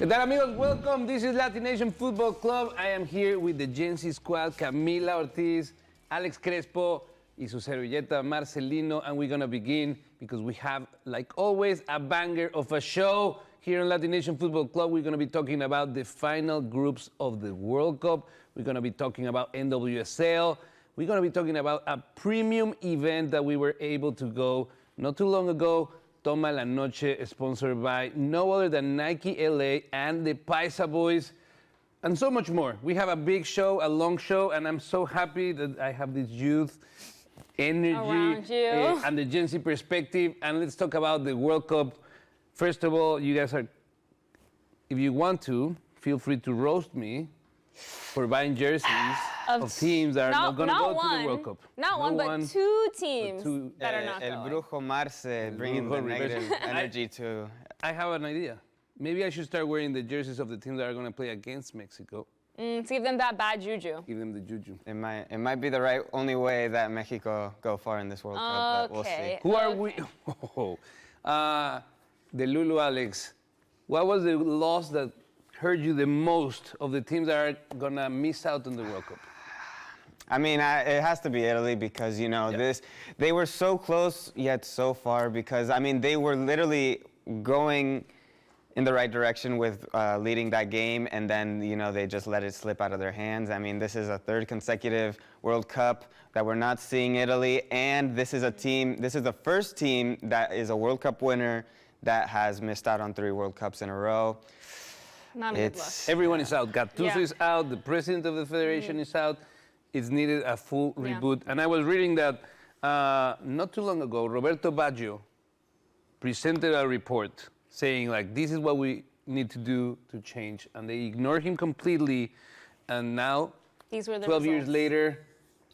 ¿Qué tal, amigos? Welcome. This is LatiNation Football Club. I am here with the Gen Z squad, Camila Ortiz, Alex Crespo, y su servilleta Marcelino, and we're gonna begin because we have, like always, a banger of a show here on LatiNation Football Club. We're gonna be talking about the final groups of the World Cup. We're gonna be talking about NWSL. We're gonna be talking about a premium event that we were able to go not too long ago. Toma la Noche, sponsored by no other than Nike LA and the Paisa Boys, and so much more. We have a big show, a long show, and I'm so happy that I have this youth energy and the Gen Z perspective. And let's talk about the World Cup. First of all, you guys are, if you want to, feel free to roast me for buying jerseys of teams that are not going to go to the World Cup. Not one, but two teams that are not going. El Brujo Marce bringing the negative energy to... I have an idea. Maybe I should start wearing the jerseys of the teams that are going to play against Mexico. To give them that bad juju. Give them the juju. It might be the only way that Mexico go far in this World Cup, but we'll see. Who are we? The Lulu Alex, what was the loss that hurt you the most of the teams that are going to miss out on the World Cup? I mean, it has to be Italy because, you know, they were so close yet so far because, I mean, they were literally going in the right direction with leading that game, and then, you know, they just let it slip out of their hands. I mean, this is a third consecutive World Cup that we're not seeing Italy, and this is the first team that is a World Cup winner that has missed out on 3 World Cups in a row. Not a good look. Everyone is out. Gattuso is out. The president of the federation is out. It's needed a full reboot. And I was reading that not too long ago, Roberto Baggio presented a report saying, like, this is what we need to do to change. And they ignored him completely. And now, These were the 12 years results. later.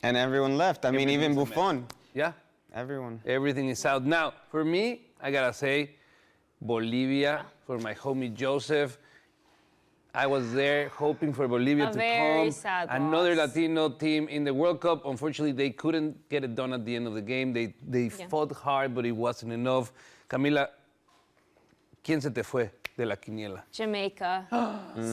And everyone left. I mean, even Buffon. Yeah. Everyone. Everything is out. Now, for me, I got to say, Bolivia, for my homie Joseph. I was there hoping for Bolivia to come. Sad Another loss. Latino team in the World Cup. Unfortunately, they couldn't get it done at the end of the game. They fought hard, but it wasn't enough. Camila, ¿quién se te fue de la quiniela? Jamaica.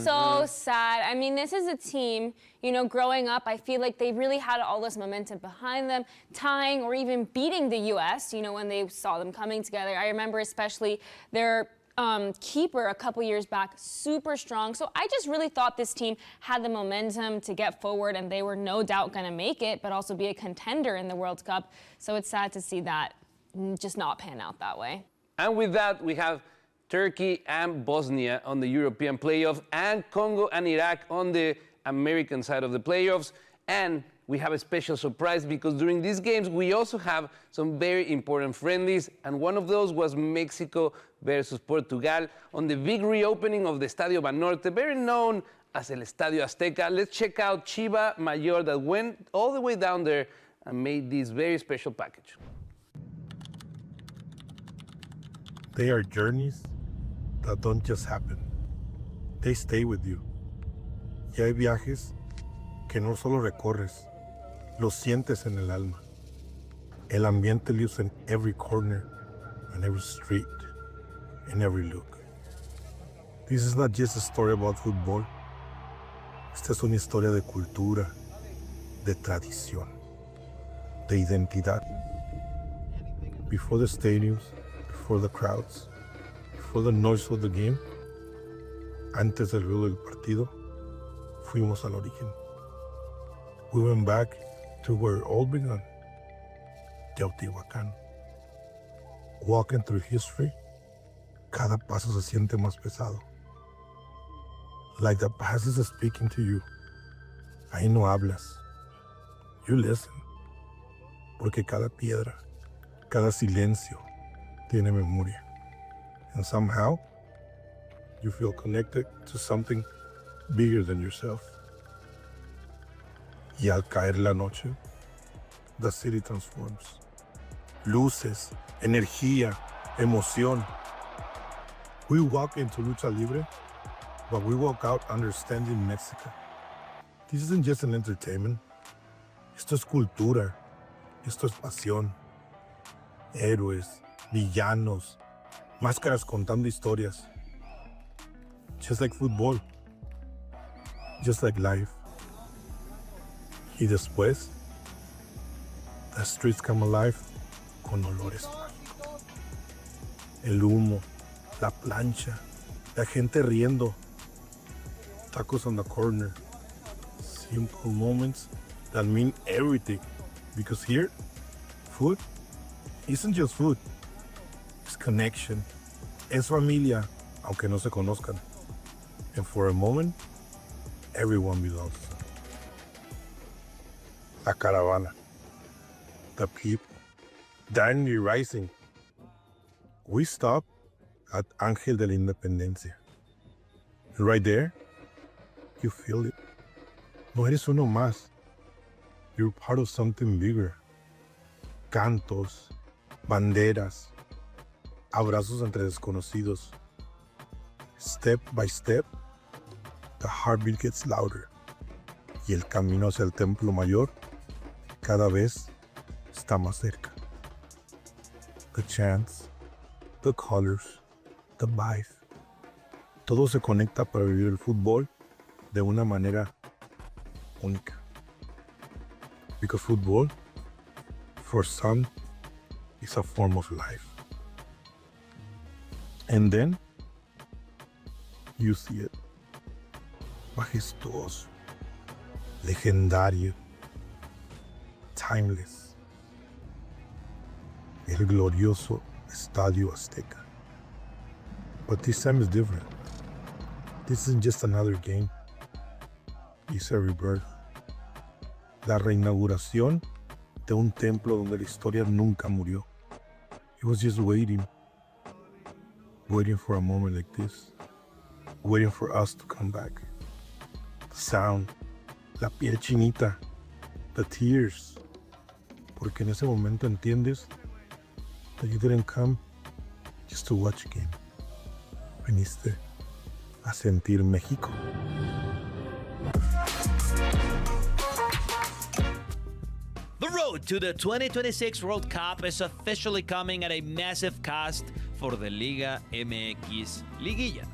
So sad. I mean, this is a team, you know, growing up, I feel like they really had all this momentum behind them, tying or even beating the U.S., you know, when they saw them coming together. I remember especially their keeper a couple years back, super strong. So I just really thought this team had the momentum to get forward, and they were no doubt going to make it, but also be a contender in the World Cup. So it's sad to see that just not pan out that way. And with that, we have Turkey and Bosnia on the European playoffs, and Congo and Iraq on the American side of the playoffs. And we have a special surprise because during these games, we also have some very important friendlies. And one of those was Mexico versus Portugal on the big reopening of the Estadio Banorte, very known as El Estadio Azteca. Let's check out Chiva Mayor that went all the way down there and made this very special package. They are journeys that don't just happen. They stay with you. Y hay viajes que no solo recorres, los sientes en el alma. El ambiente lives in every corner, on every street, in every look. This is not just a story about football. Esta es una historia de cultura, de tradición, de identidad. Before the stadiums, before the crowds, before the noise of the game, antes del ruido del partido, fuimos al origen. We went back to where it all began, Teotihuacán. Walking through history, cada paso se siente más pesado. Like the past is speaking to you. Ahí no hablas. You listen. Porque cada piedra, cada silencio tiene memoria. And somehow, you feel connected to something bigger than yourself. Y al caer la noche, the city transforms. Luces, energía, emoción. We walk into Lucha Libre, but we walk out understanding Mexico. This isn't just an entertainment. Esto es cultura. Esto es pasión. Héroes, villanos, máscaras contando historias. just like football, just like life. Y después, the streets come alive con olores trágicos. El humo, la plancha, la gente riendo, tacos on the corner. Simple moments that mean everything. Because here, food isn't just food. It's connection. Es familia, aunque no se conozcan. And for a moment, everyone belongs. La caravana. The people. Dandy rising. We stop at Ángel de la Independencia. And right there, you feel it. No eres uno más. You're part of something bigger. Cantos, banderas, abrazos entre desconocidos. Step by step, the heartbeat gets louder. Y el camino hacia el Templo Mayor cada vez está más cerca. The chants, the colors, the vibe. Todo se conecta para vivir el fútbol de una manera única. Because football, for some, is a form of life. And then, you see it. Majestuoso, legendario, timeless. El glorioso Estadio Azteca. But this time is different. This isn't just another game. It's a rebirth. La reinauguración de un templo donde la historia nunca murió. It was just waiting for a moment like this, waiting for us to come back. The sound, la piel chinita, the tears, porque en ese momento entiendes that you didn't come just to watch a game. Viniste a sentir México. The road to the 2026 World Cup is officially coming at a massive cost for the Liga MX Liguilla.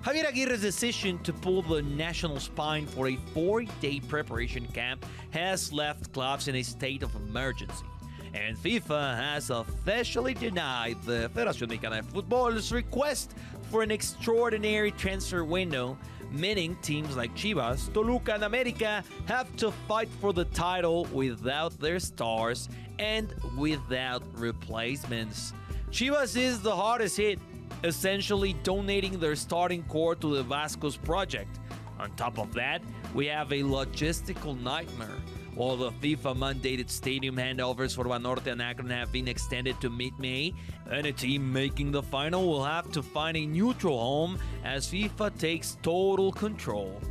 Javier Aguirre's decision to pull the national spine for a 4-day preparation camp has left clubs in a state of emergency. And FIFA has officially denied the Federación Mexicana de Futbol's request for an extraordinary transfer window, meaning teams like Chivas, Toluca, and América have to fight for the title without their stars and without replacements. Chivas is the hardest hit, essentially donating their starting core to the Vasco's project. On top of that, we have a logistical nightmare. While the FIFA-mandated stadium handovers for Banorte and Akron have been extended to mid-May, any team making the final will have to find a neutral home as FIFA takes total control.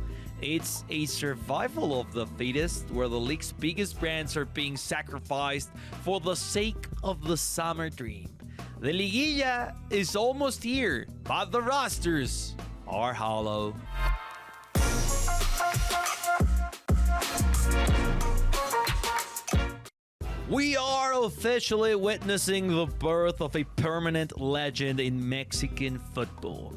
It's a survival of the fittest, where the league's biggest brands are being sacrificed for the sake of the summer dream. The Liguilla is almost here, but the rosters are hollow. We are officially witnessing the birth of a permanent legend in Mexican football.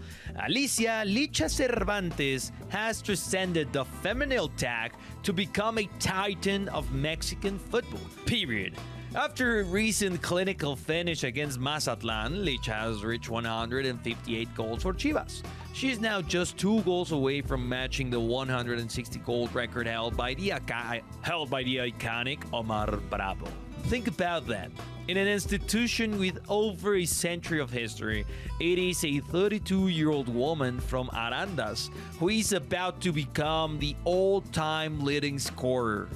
Alicia Licha Cervantes has transcended the Femenil tag to become a titan of Mexican football, period. After a recent clinical finish against Mazatlan, Licha has reached 158 goals for Chivas. She is now just 2 goals away from matching the 160-goal record held by the iconic Omar Bravo. Think about that. In an institution with over a century of history, it is a 32-year-old woman from Arandas who is about to become the all-time leading scorer.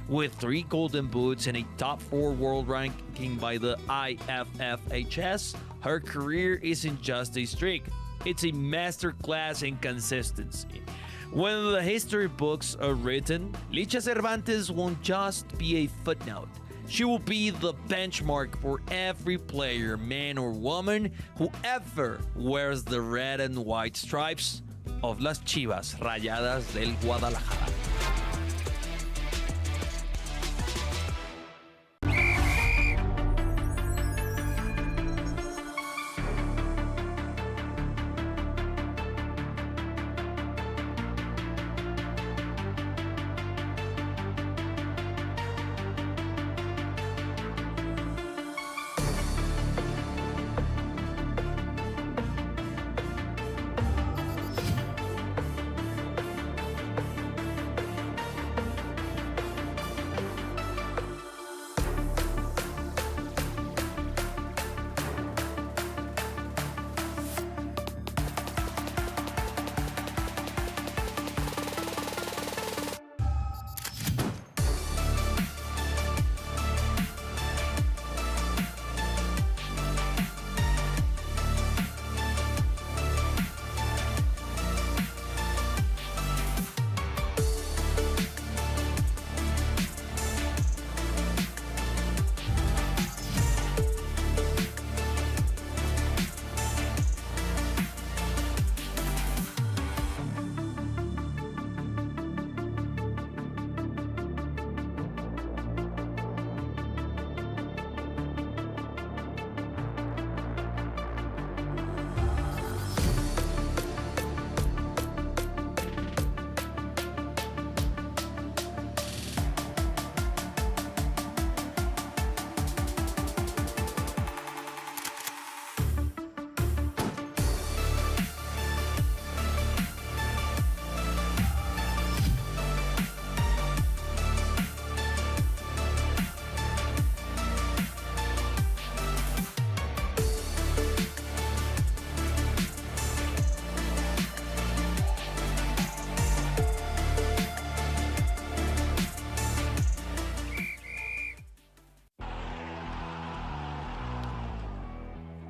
With 3 golden boots and a top 4 world ranking by the IFFHS, her career isn't just a streak, it's a masterclass in consistency. When the history books are written, Licha Cervantes won't just be a footnote. She will be the benchmark for every player, man or woman, who ever wears the red and white stripes of las Chivas Rayadas del Guadalajara.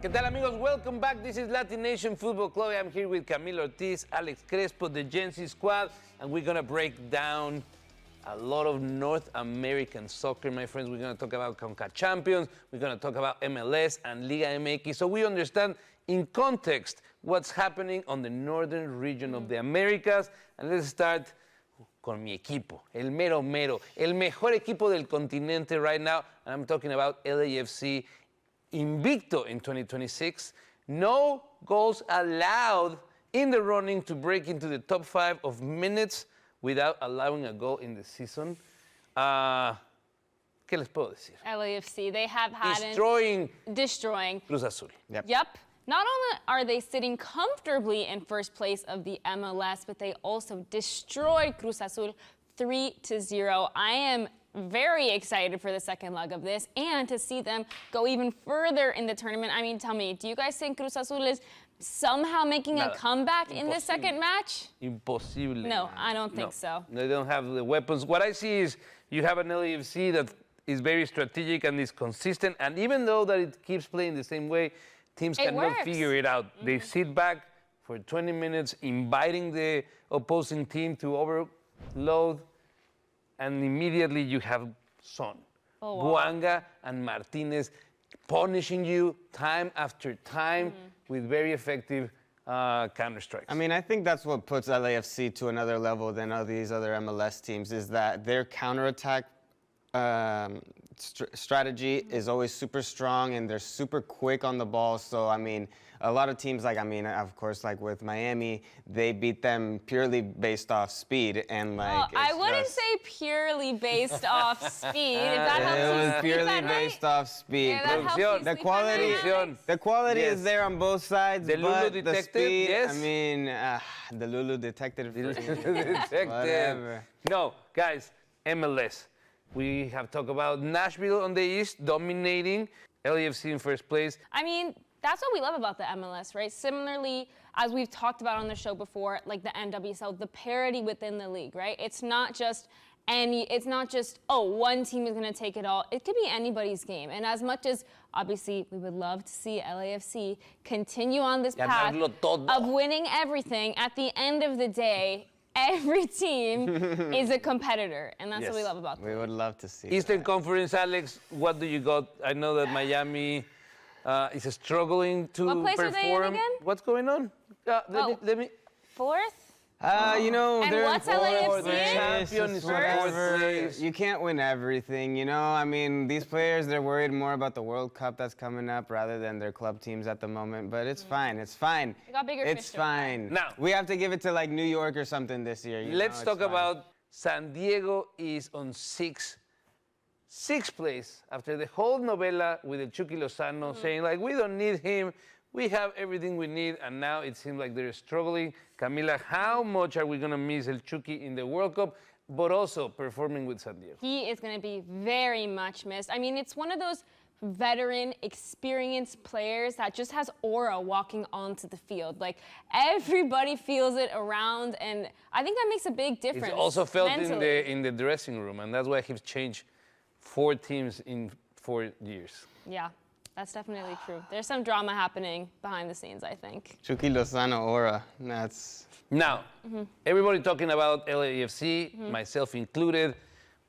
¿Qué tal, amigos? Welcome back. This is LatiNation Football Club. I'm here with Camila Ortiz, Alex Crespo, the Gen Z squad, and we're going to break down a lot of North American soccer, my friends. We're going to talk about CONCACAF Champions. We're going to talk about MLS and Liga MX. So we understand in context what's happening on the northern region of the Americas. And let's start con mi equipo, el mero mero, el mejor equipo del continente right now. And I'm talking about LAFC. Invicto in 2026, no goals allowed in the running to break into the top 5 of minutes without allowing a goal in the season. ¿Qué les puedo decir? LAFC, they have had Destroying Cruz Azul. Yep. Not only are they sitting comfortably in first place of the MLS, but they also destroyed Cruz Azul 3-0. I am very excited for the second leg of this and to see them go even further in the tournament. I mean, tell me, do you guys think Cruz Azul is somehow making a comeback in the second match? Impossible. No, I don't think so. They don't have the weapons. What I see is you have an LAFC that is very strategic and is consistent, and even though that it keeps playing the same way, teams cannot figure it out. They sit back for 20 minutes, inviting the opposing team to overload, and immediately you have Son, Buanga, and Martinez punishing you time after time with very effective counter strikes. I mean, I think that's what puts LAFC to another level than all these other MLS teams, is that their counterattack strategy is always super strong, and they're super quick on the ball. So, I mean, a lot of teams, of course, like with Miami, they beat them purely based off speed. And I wouldn't say purely based off speed. If that helps it you was sleep purely at night. based off speed. Yeah, that helps you The sleep quality, at night. the quality Yes. is there on both sides, The Lulu but detective, the speed, yes. I mean, the Lulu detective. Detective. Whatever. No, guys, MLS. We have talked about Nashville on the East dominating, LAFC in first place. I mean, that's what we love about the MLS, right? Similarly, as we've talked about on the show before, like the NWSL, the parity within the league, right? It's not just one team is going to take it all. It could be anybody's game. And as much as obviously we would love to see LAFC continue on this path of winning everything, at the end of the day, every team is a competitor, and that's what we love about them. We would love to see Eastern that. Conference, Alex, what do you got? I know that Miami is struggling to What place perform. are they in again? What's going on? Let me. Fourth? You know, And they're what's in fourth LAFC? place, Champion it's is fourth whatever. place. You can't win everything, you know? I mean, these players, they're worried more about the World Cup that's coming up rather than their club teams at the moment. But it's fine. It's fine. They got bigger It's fish to fry. fine. Now- we have to give it to like New York or something this year. Let's talk about San Diego is on sixth place after the whole novela with the Chucky Lozano saying like, we don't need him. We have everything we need, and now it seems like they're struggling. Camila, how much are we going to miss El Chucky in the World Cup, but also performing with San Diego? He is going to be very much missed. I mean, it's one of those veteran, experienced players that just has aura walking onto the field. Like, everybody feels it around, and I think that makes a big difference. It's also felt mentally. in the dressing room, and that's why he's changed 4 teams in 4 years. Yeah, that's definitely true. There's some drama happening behind the scenes, I think. Chucky Lozano aura. That's... Now, everybody talking about LAFC, myself included,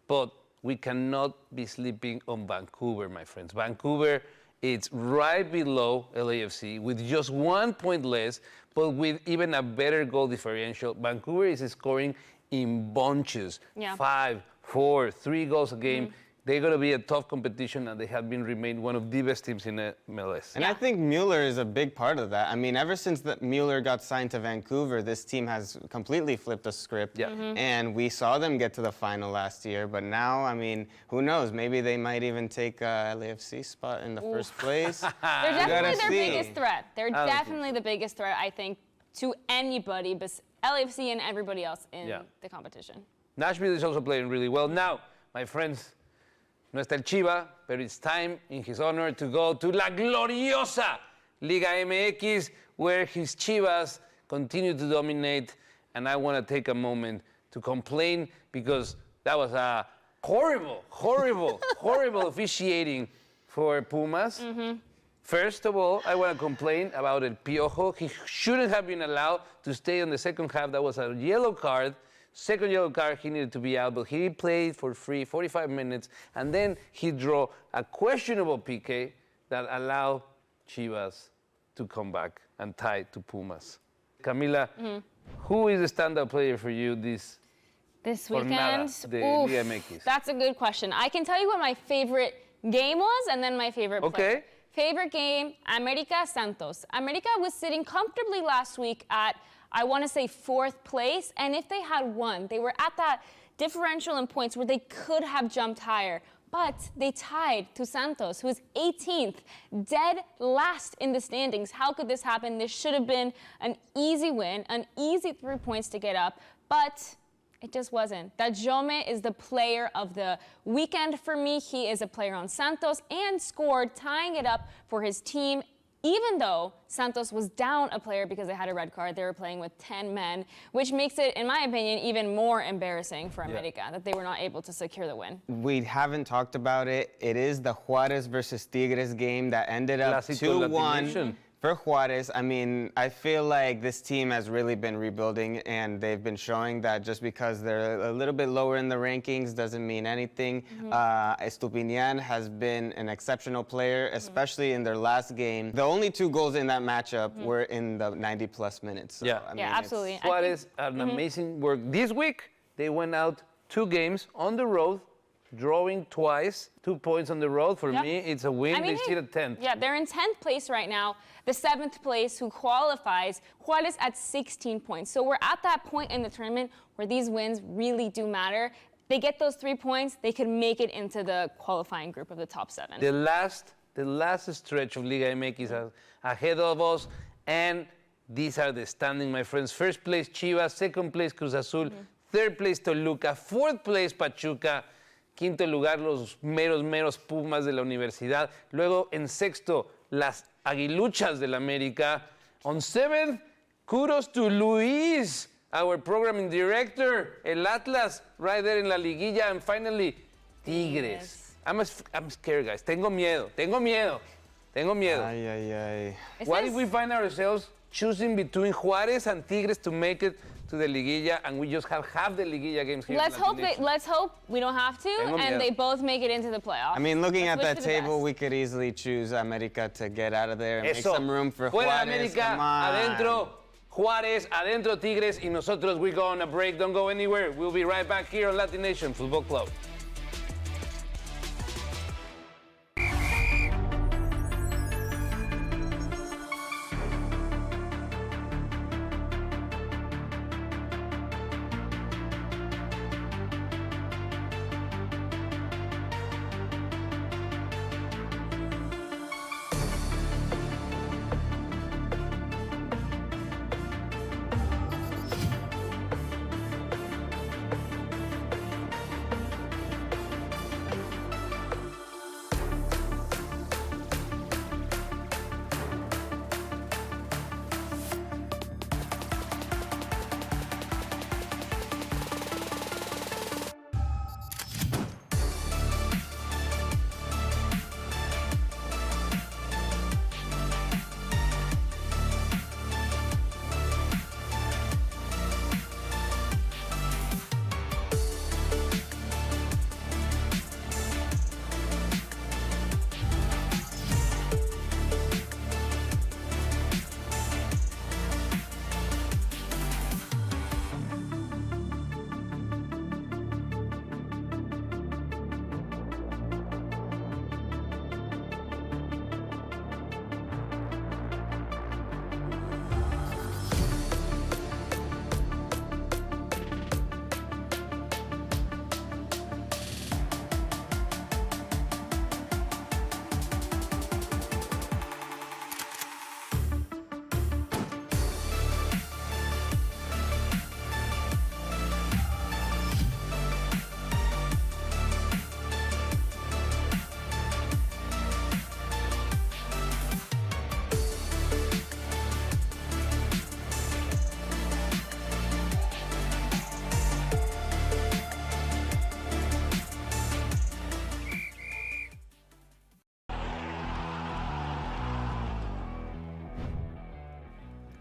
but we cannot be sleeping on Vancouver, my friends. Vancouver, it's right below LAFC with just 1 point less, but with even a better goal differential. Vancouver is scoring in bunches, 5, 4, 3 goals a game. They're going to be a tough competition, and they have remained one of the best teams in the MLS. And I think Mueller is a big part of that. I mean, ever since Mueller got signed to Vancouver, this team has completely flipped the script. Yeah. And we saw them get to the final last year. But now, I mean, who knows? Maybe they might even take LAFC spot in the first place. They're definitely their see. biggest threat. They're definitely the biggest threat, I think, to anybody but LAFC and everybody else in the competition. Nashville is also playing really well. Now, my friends, no está el Chiva, but it's time in his honor to go to La Gloriosa Liga MX, where his Chivas continue to dominate. And I want to take a moment to complain because that was a horrible officiating for Pumas. First of all, I want to complain about El Piojo. He shouldn't have been allowed to stay on the second half. That was a yellow card. Second yellow card, he needed to be out, but he played for free 45 minutes, and then he drew a questionable PK that allowed Chivas to come back and tie to Pumas. Camila, who is the standout player for you this weekend? Liga MX? That's a good question. I can tell you what my favorite game was and then my favorite player. Favorite game, America Santos. America was sitting comfortably last week at, I want to say, 4th place. And if they had won, they were at that differential in points where they could have jumped higher. But they tied to Santos, who is 18th, dead last in the standings. How could this happen? This should have been an easy win, an easy 3 points to get up. But it just wasn't. That Jome is the player of the weekend for me. He is a player on Santos and scored, tying it up for his team. Even though Santos was down a player because they had a red card, they were playing with 10 men, which makes it, in my opinion, even more embarrassing for America that they were not able to secure the win. We haven't talked about it. It is the Juarez versus Tigres game that ended up 2-1 for Juarez. I mean, I feel like this team has really been rebuilding, and they've been showing that just because they're a little bit lower in the rankings doesn't mean anything. Estupinian has been an exceptional player, especially in their last game. The only 2 goals in that matchup were in the 90-plus minutes. So, I mean, absolutely. Juarez had an amazing work. This week, they went out 2 games on the road, drawing twice, 2 points on the road. For me, it's a win. They sit at 10th. Yeah, they're in 10th place right now. The 7th place who qualifies, Juarez at 16 points. So we're at that point in the tournament where these wins really do matter. They get those 3 points, they could make it into the qualifying group of the top 7. The last stretch of Liga MX is ahead of us, and these are the standing, my friends. First place, Chivas. Second place, Cruz Azul. Third place, Toluca. Fourth place, Pachuca. Quinto lugar, los meros Pumas de la Universidad. Luego, en sexto, las Aguiluchas del América. On 7th, kudos to Luis, our programming director, el Atlas, right there in la liguilla. And finally, Tigres. I'm scared, guys. Tengo miedo. What if we find ourselves choosing between Juarez and Tigres to make it to the liguilla, and we just have half the liguilla games here? Let's hope we don't have to, and they both make it into the playoffs. I mean, looking at that table, we could easily choose America to get out of there and make some room for Juarez. Fuera América, adentro Juárez, adentro Tigres, y nosotros, we go on a break. Don't go anywhere. We'll be right back here on LatiNation Football Club.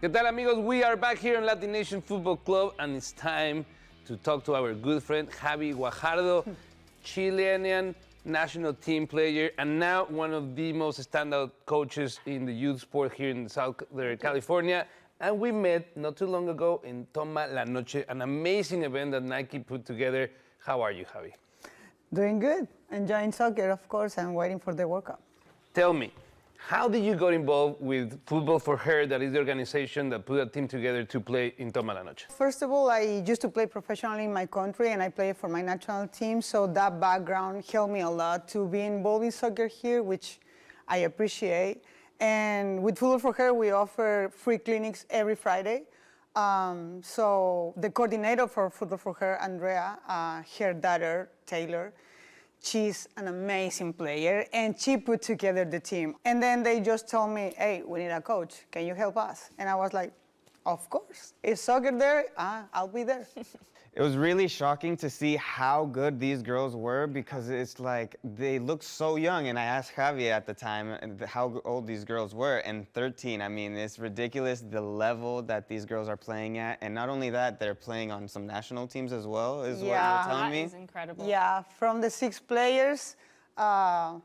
¿Qué tal, amigos? We are back here on LatiNation Football Club, and it's time to talk to our good friend Javi Guajardo, Chilean national team player, and now one of the most standout coaches in the youth sport here in Southern California. And we met not too long ago in Toma la Noche, an amazing event that Nike put together. How are you, Javi? Doing good. Enjoying soccer, of course, and waiting for the World Cup. Tell me, how did you get involved with Futbol for Her, that is the organization that put a team together to play in Toma la Noche? First of all, I used to play professionally in my country, and I played for my national team, so that background helped me a lot to be involved in soccer here, which I appreciate. And with Futbol for Her, we offer free clinics every Friday. So the coordinator for Futbol for Her, Andrea, her daughter, Taylor, she's an amazing player, and she put together the team. And then they just told me, hey, we need a coach. Can you help us? And I was like, of course. Is soccer there? I'll be there. It was really shocking to see how good these girls were, because it's like they looked so young. And I asked Javi at the time how old these girls were, and 13. I mean, it's ridiculous the level that these girls are playing at. And not only that, they're playing on some national teams as well, is what you were telling me. That is incredible. Yeah, from the 6 players, 5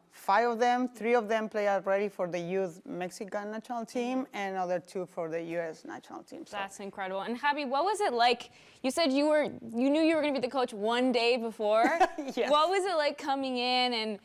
of them, 3 of them play already for the youth Mexican national team, and other 2 for the U.S. national team. So. That's incredible. And Javi, what was it like? You said you knew you were going to be the coach one day before. Yes. What was it like coming in and,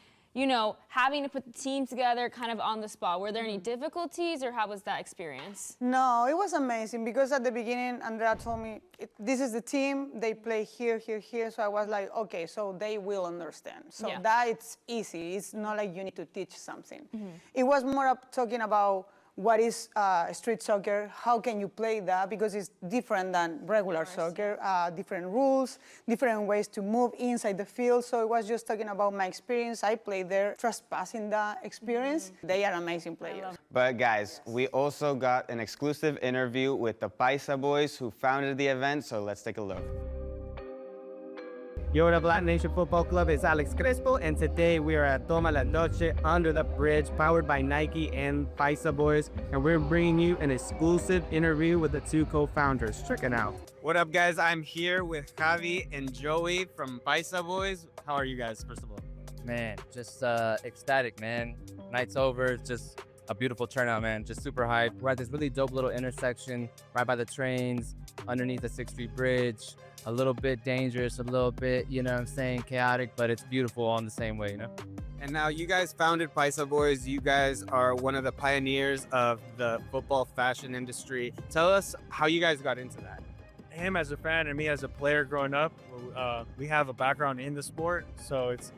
having to put the team together kind of on the spot? Were there any difficulties, or how was that experience? No, it was amazing, because at the beginning, Andrea told me, this is the team, they play here, here, here. So I was like, okay, so they will understand. So Yeah. that's easy. It's not like you need to teach something. It was more up talking about what is street soccer, how can you play that, because it's different than regular soccer, different rules, different ways to move inside the field. So it was just talking about my experience. I played there, trespassing that experience. They are amazing players. But guys, we also got an exclusive interview with the Paisa boys who founded the event, so let's take a look. Yo, what up, LatiNation Football Club? It's Alex Crespo, and today we are at Toma la Noche under the bridge, powered by Nike and Paisa Boys, and we're bringing you an exclusive interview with the 2 co-founders. Check it out. What up, guys? I'm here with Javi and Joey from Paisa Boys. How are you guys, first of all? Man, just ecstatic, man. Night's over. It's just a beautiful turnout, man. Just super hyped. We're at this really dope little intersection right by the trains, underneath the 6th Street Bridge. A little bit dangerous, a little bit, chaotic, but it's beautiful all in the same way, And now you guys founded Paisa Boys. You guys are one of the pioneers of the football fashion industry. Tell us how you guys got into that. Him as a fan and me as a player growing up, we have a background in the sport, so it's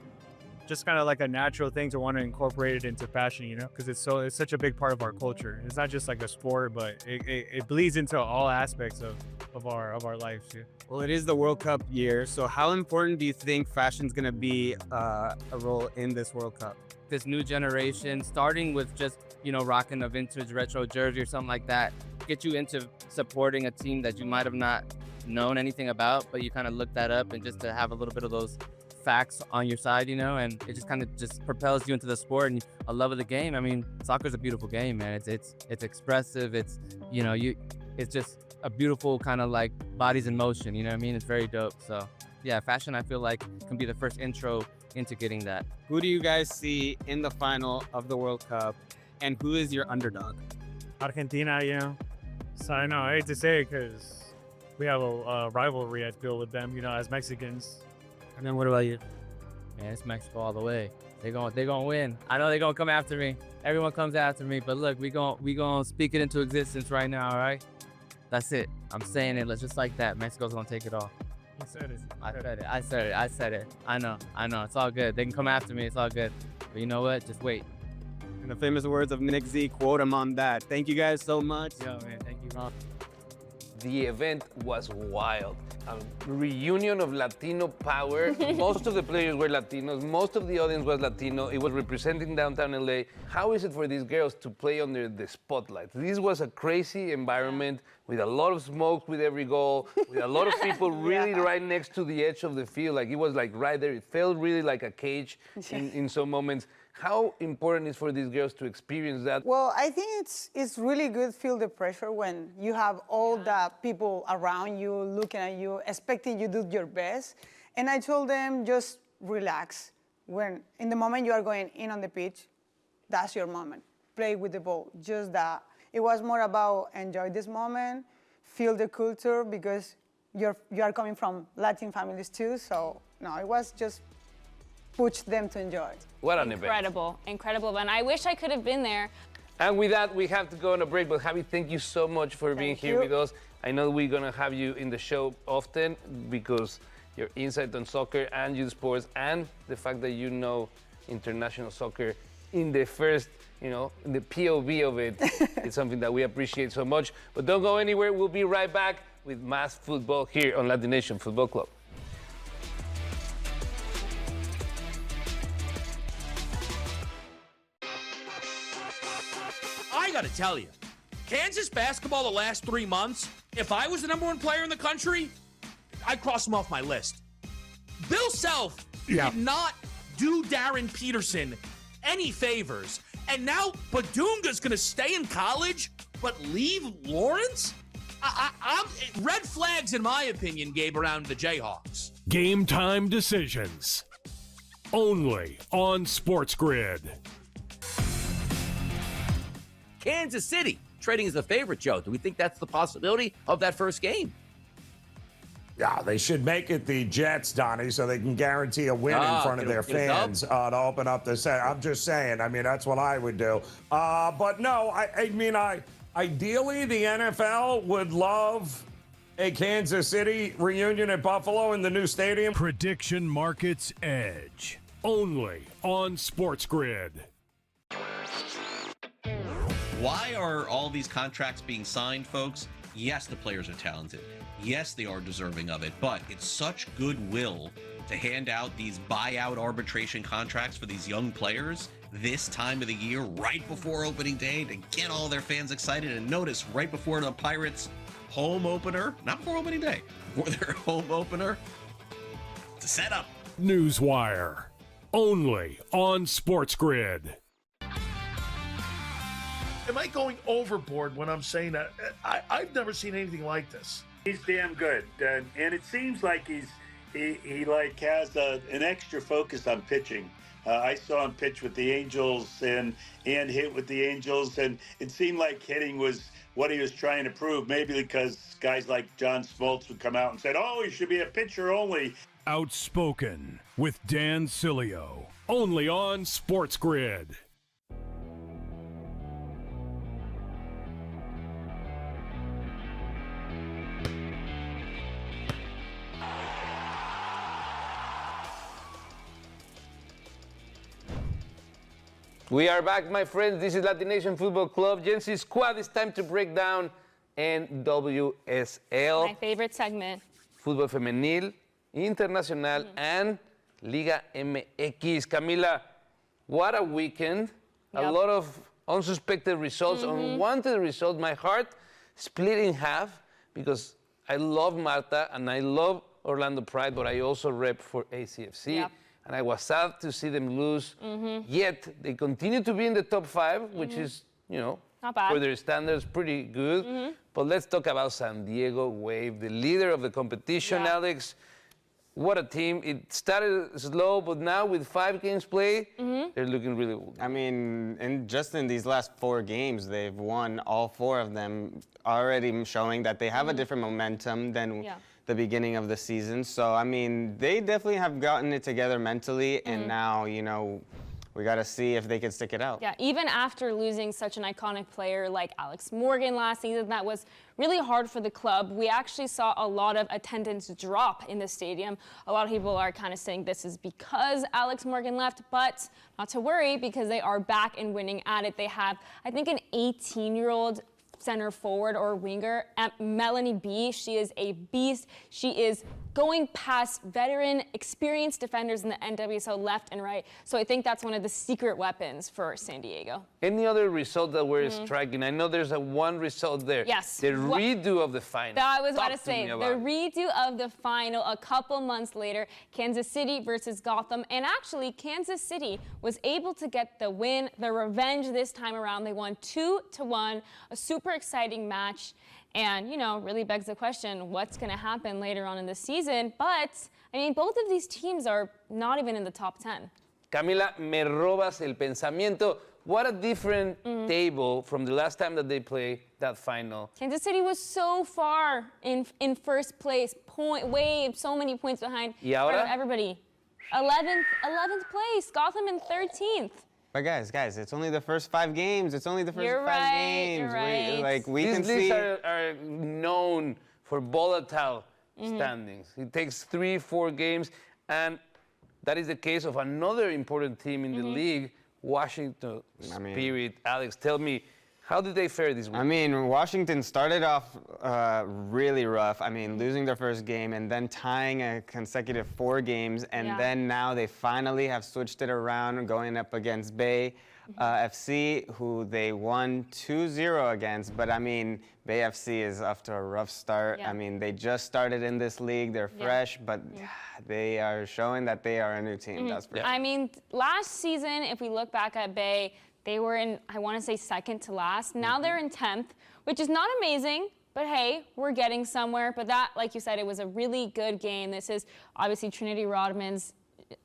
just kind of like a natural thing to want to incorporate it into fashion, because it's such a big part of our culture. It's not just like a sport, but it bleeds into all aspects of our lives too. Well, it is the World Cup year, so how important do you think fashion's gonna be a role in this World Cup? This new generation, starting with just, rocking a vintage retro jersey or something like that, get you into supporting a team that you might have not known anything about, but you kind of look that up, and just to have a little bit of those facts on your side, and it just kind of just propels you into the sport and a love of the game. I mean, soccer's a beautiful game, man. It's expressive. It's, it's just a beautiful kind of like bodies in motion, It's very dope. So yeah, fashion, I feel like, can be the first intro into getting that. Who do you guys see in the final of the World Cup, and who is your underdog? Argentina, So I know, I hate to say it, because we have a rivalry I feel with them, as Mexicans. And then what about you? Man, it's Mexico all the way. They gonna win. I know they're gonna come after me. Everyone comes after me, but look, we gonna speak it into existence right now, all right? That's it. I'm saying it. Let's just like that. Mexico's gonna take it all. He said it. I said it. I know. It's all good. They can come after me. It's all good. But you know what? Just wait. In the famous words of Nick Z, quote him on that. Thank you guys so much. Yo, man, thank you. The event was wild. A reunion of Latino power. Most of the players were Latinos. Most of the audience was Latino. It was representing downtown LA. How is it for these girls to play under the spotlight? This was a crazy environment with a lot of smoke with every goal, with a lot of people really right next to the edge of the field. Like, it was like right there. It felt really like a cage in some moments. How important is for these girls to experience that? Well, I think it's really good feel the pressure when you have all the people around you looking at you, expecting you to do your best. And I told them just relax. When in the moment you are going in on the pitch, that's your moment. Play with the ball. Just that. It was more about enjoy this moment, feel the culture because you are coming from Latin families too. So no, it was just push them to enjoy. What an event. Incredible event. I wish I could have been there. And with that, we have to go on a break. But Javi, thank you so much for being here with us. I know we're going to have you in the show often because your insight on soccer and youth sports and the fact that you know international soccer in the first, in the POV of it, it's something that we appreciate so much. But don't go anywhere. We'll be right back with Más Football here on LatiNation Football Club. I gotta tell you, Kansas basketball the last 3 months, if I was the number 1 player in the country, I'd cross them off my list. Bill Self did not do Darren Peterson any favors. And now Badunga's gonna stay in college, but leave Lawrence? I'm red flags, in my opinion, Gabe, around the Jayhawks. Game time decisions. Only on SportsGrid. Kansas City trading as a favorite, Joe. Do we think that's the possibility of that first game? Yeah, they should make it the Jets, Donnie, so they can guarantee a win in front of their fans to open up the set. I'm just saying. I mean, that's what I would do. But no, I mean, ideally the NFL would love a Kansas City reunion at Buffalo in the new stadium. Prediction Markets Edge. Only on SportsGrid. Why are all these contracts being signed, folks? Yes, the players are talented. Yes, they are deserving of it, but it's such goodwill to hand out these buyout arbitration contracts for these young players this time of the year, right before opening day, to get all their fans excited. And notice, right before the Pirates' home opener, not before opening day, for their home opener, it's a setup. Newswire. Only on SportsGrid. Am I going overboard when I'm saying that? I've never seen anything like this. He's damn good, and it seems like he has an extra focus on pitching. I saw him pitch with the Angels and hit with the Angels, and it seemed like hitting was what he was trying to prove. Maybe because guys like John Smoltz would come out and said, "Oh, he should be a pitcher only." Outspoken with Dan Cilio. Only on SportsGrid. We are back, my friends. This is LatiNation Football Club. Gen Z Squad, it's time to break down NWSL. My favorite segment. Futbol Femenil, Internacional, and Liga MX. Camila, what a weekend. Yep. A lot of unsuspected results, unwanted results. My heart split in half because I love Marta and I love Orlando Pride, but I also rep for ACFC. Yep. And I was sad to see them lose. Yet they continue to be in the top 5, which is, not bad. for their standards, pretty good. But let's talk about San Diego Wave, the leader of the competition, Alex. What a team. It started slow, but now with 5 games played, they're looking really good. I mean, just in these last 4 games, they've won all 4 of them, already showing that they have a different momentum than the beginning of the season. So, I mean, they definitely have gotten it together mentally, and now, we got to see if they can stick it out. Yeah, even after losing such an iconic player like Alex Morgan last season, that was really hard for the club. We actually saw a lot of attendance drop in the stadium. A lot of people are kind of saying this is because Alex Morgan left, but not to worry because they are back and winning at it. They have, I think, an 18-year-old center forward or winger, Melanie B. She is a beast. She is going past veteran, experienced defenders in the NWSL left and right. So I think that's one of the secret weapons for San Diego. Any other result that we're striking? I know there's one result there. Yes. The redo of the final. I was about Talk to say, me the about it. redo of the final a couple months later, Kansas City versus Gotham. And actually, Kansas City was able to get the win, the revenge this time around. They won 2-1, a super exciting match. And, you know, really begs the question, what's going to happen later on in the season? But, I mean, both of these teams are not even in the top 10. Camila, me robas el pensamiento. What a different table from the last time that they played that final. Kansas City was so far in first place, so many points behind ¿Y ahora? everybody. 11th place, Gotham in 13th. But guys, it's only the first 5 games. It's only the first You're 5 right, games. you're right. We These can leagues see. are known for volatile standings. It takes 3-4 games, and that is the case of another important team in the league, Washington Spirit. Alex, tell me, how did they fare this week? I mean, Washington started off really rough. I mean, losing their first game and then tying a consecutive 4 games. And then now they finally have switched it around, going up against Bay FC, who they won 2-0 against. But I mean, Bay FC is off to a rough start. Yeah. I mean, they just started in this league. They're fresh, but they are showing that they are a new team. That's for sure. I mean, last season, if we look back at Bay, they were in, I want to say, second to last. Now they're in 10th, which is not amazing, but hey, we're getting somewhere. But that, like you said, it was a really good game. This is obviously Trinity Rodman's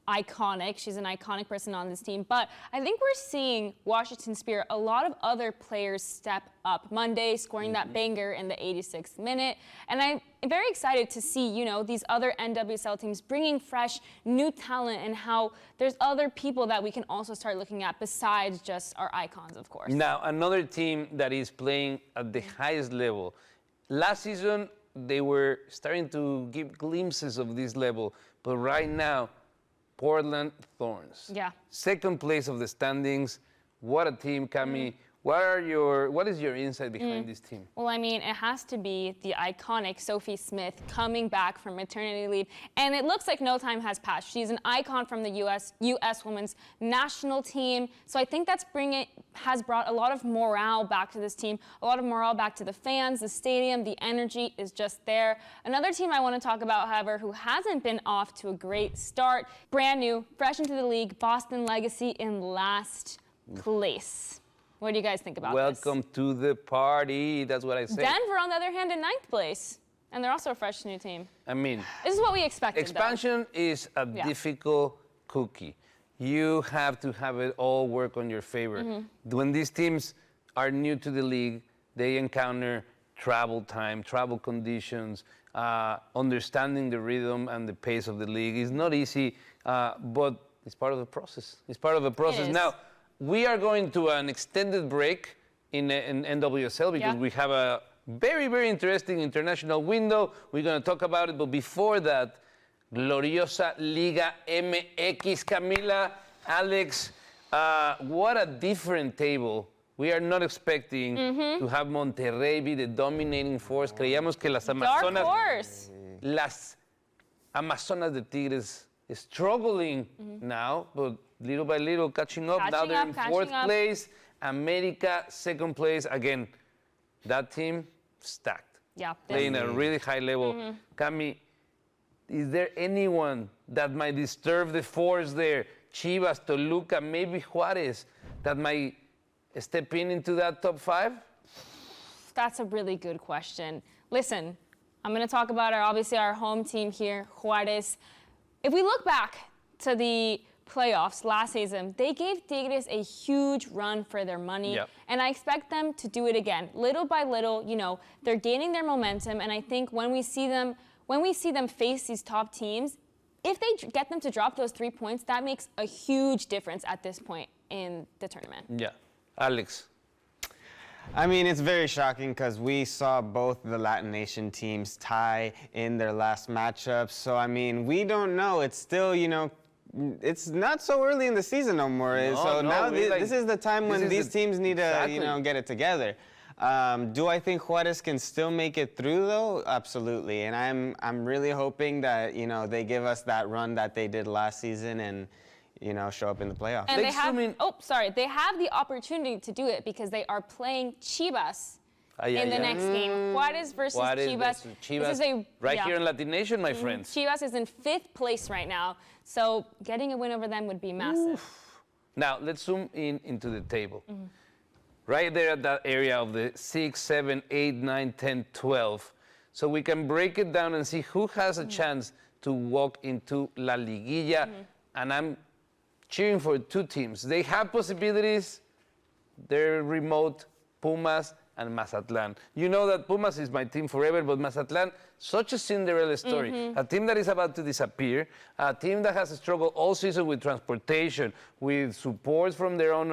iconic. She's an iconic person on this team. But I think we're seeing Washington Spirit, a lot of other players step up. Monday scoring that banger in the 86th minute. And I'm very excited to see, you know, these other NWSL teams bringing fresh, new talent and how there's other people that we can also start looking at besides just our icons, of course. Now, another team that is playing at the highest level. Last season, they were starting to give glimpses of this level. But right now, Portland Thorns. Yeah. Second place of the standings. What a team, Cami. What is your insight behind this team? Well, I mean, it has to be the iconic Sophie Smith coming back from maternity leave. And it looks like no time has passed. She's an icon from the U.S. women's national team. So I think has brought a lot of morale back to this team, a lot of morale back to the fans, the stadium, the energy is just there. Another team I want to talk about, however, who hasn't been off to a great start, brand new, fresh into the league, Boston Legacy in last place. What do you guys think about Welcome to the party. That's what I say. Denver, on the other hand, in 9th place. And they're also a fresh new team. I mean, this is what we expected, expansion is a difficult cookie. You have to have it all work on your favor. When these teams are new to the league, they encounter travel time, travel conditions, understanding the rhythm and the pace of the league. It's not easy, but it's part of the process. It's part of the process. Now, we are going to an extended break in NWSL because we have a very, very interesting international window. We're going to talk about it, but before that, gloriosa Liga MX. Camila, Alex, what a different table. We are not expecting to have Monterrey be the dominating force. Creíamos que las Amazonas de Tigres is struggling now, but little by little catching up. Now they're in 4th place. America, 2nd place. Again, that team stacked. Yeah. Playing at a really high level. Cami, is there anyone that might disturb the force there? Chivas, Toluca, maybe Juarez, that might step into that top 5? That's a really good question. Listen, I'm going to talk about obviously our home team here, Juarez. If we look back to the playoffs last season, they gave Tigres a huge run for their money, and I expect them to do it again. Little by little, you know, they're gaining their momentum, and I think when we see them face these top teams, if they get them to drop those 3 points, that makes a huge difference at this point in the tournament. Yeah. Alex. I mean, it's very shocking because we saw both the LatiNation teams tie in their last matchups. So, I mean, we don't know. It's still, you know, it's not so early in the season no more. Now this is the time when these teams need to, you know, get it together. Do I think Juarez can still make it through though? Absolutely, and I'm really hoping that they give us that run that they did last season and show up in the playoffs. And they have the opportunity to do it because they are playing Chivas in the next game. Juarez versus Chivas. This is here in LatiNation, my friends. Chivas is in 5th place right now, so getting a win over them would be massive. Now, let's zoom into the table. Right there at that area of the 6, 7, 8, 9, 10, 12. So we can break it down and see who has a chance to walk into La Liguilla. And I'm cheering for 2 teams. They have possibilities. They're remote, Pumas and Mazatlan. You know that Pumas is my team forever, but Mazatlan, such a Cinderella story. A team that is about to disappear, a team that has struggled all season with transportation, with support from their own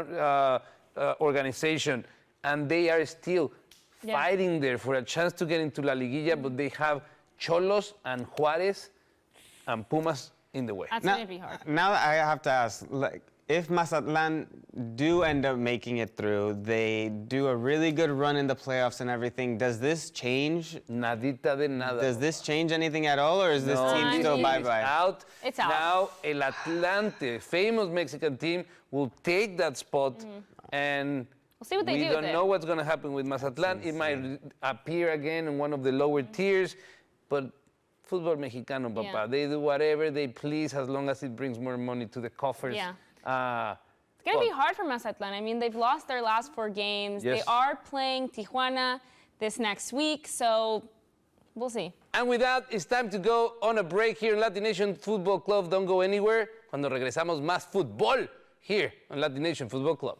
organization, and they are still fighting there for a chance to get into La Liguilla, but they have Xolos and Juarez and Pumas in the way. That's going to be hard. Now I have to ask, if Mazatlan do end up making it through, they do a really good run in the playoffs and everything, does this change? Nadita de nada. Does this change anything at all, or is this team still bye-bye? It's out. Now, El Atlante, famous Mexican team, will take that spot, and we'll see what they do. We don't know what's going to happen with Mazatlan. It might appear again in one of the lower tiers, but Futbol Mexicano, Papa. They do whatever they please as long as it brings more money to the coffers. It's going to be hard for Mazatlan. I mean, they've lost their last 4 games. They are playing Tijuana this next week, so we'll see. And with that, it's time to go on a break here in LatiNation Football Club. Don't go anywhere. Cuando regresamos, más fútbol here on LatiNation Football Club.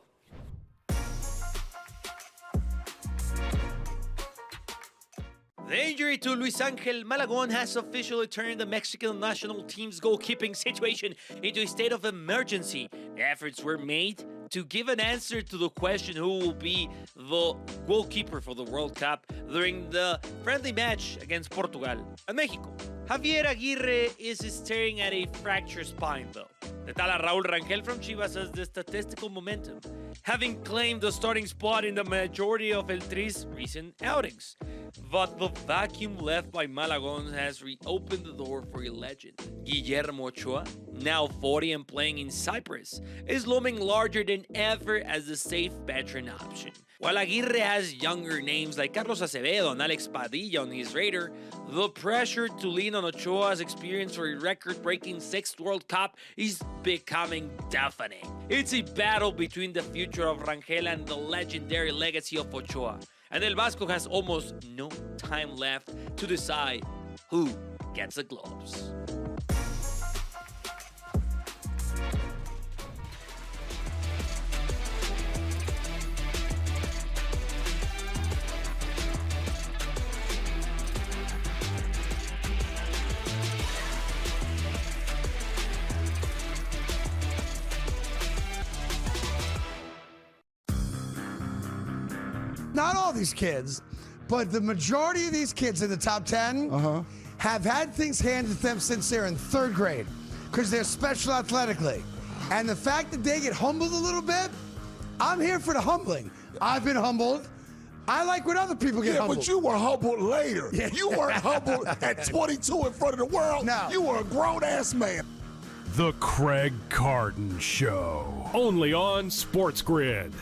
The injury to Luis Angel Malagón has officially turned the Mexican national team's goalkeeping situation into a state of emergency. Efforts were made to give an answer to the question who will be the goalkeeper for the World Cup during the friendly match against Portugal and Mexico. Javier Aguirre is staring at a fractured spine, though. The Tala Raúl Rangel from Chivas has the statistical momentum, having claimed the starting spot in the majority of El Tri's recent outings. But the vacuum left by Malagón has reopened the door for a legend. Guillermo Ochoa, now 40 and playing in Cyprus, is looming larger than ever as the safe veteran option. While Aguirre has younger names like Carlos Acevedo and Alex Padilla on his radar, the pressure to lean on Ochoa's experience for a record-breaking 6th World Cup is becoming deafening. It's a battle between the future of Rangel and the legendary legacy of Ochoa. And El Vasco has almost no time left to decide who gets the gloves. Not all these kids, but the majority of these kids in the top 10 have had things handed to them since they're in 3rd grade because they're special athletically. And the fact that they get humbled a little bit, I'm here for the humbling. I've been humbled. I like when other people get humbled. But you were humbled later. Yeah. You weren't humbled at 22 in front of the world. No. You were a grown-ass man. The Craig Carton Show, only on SportsGrid.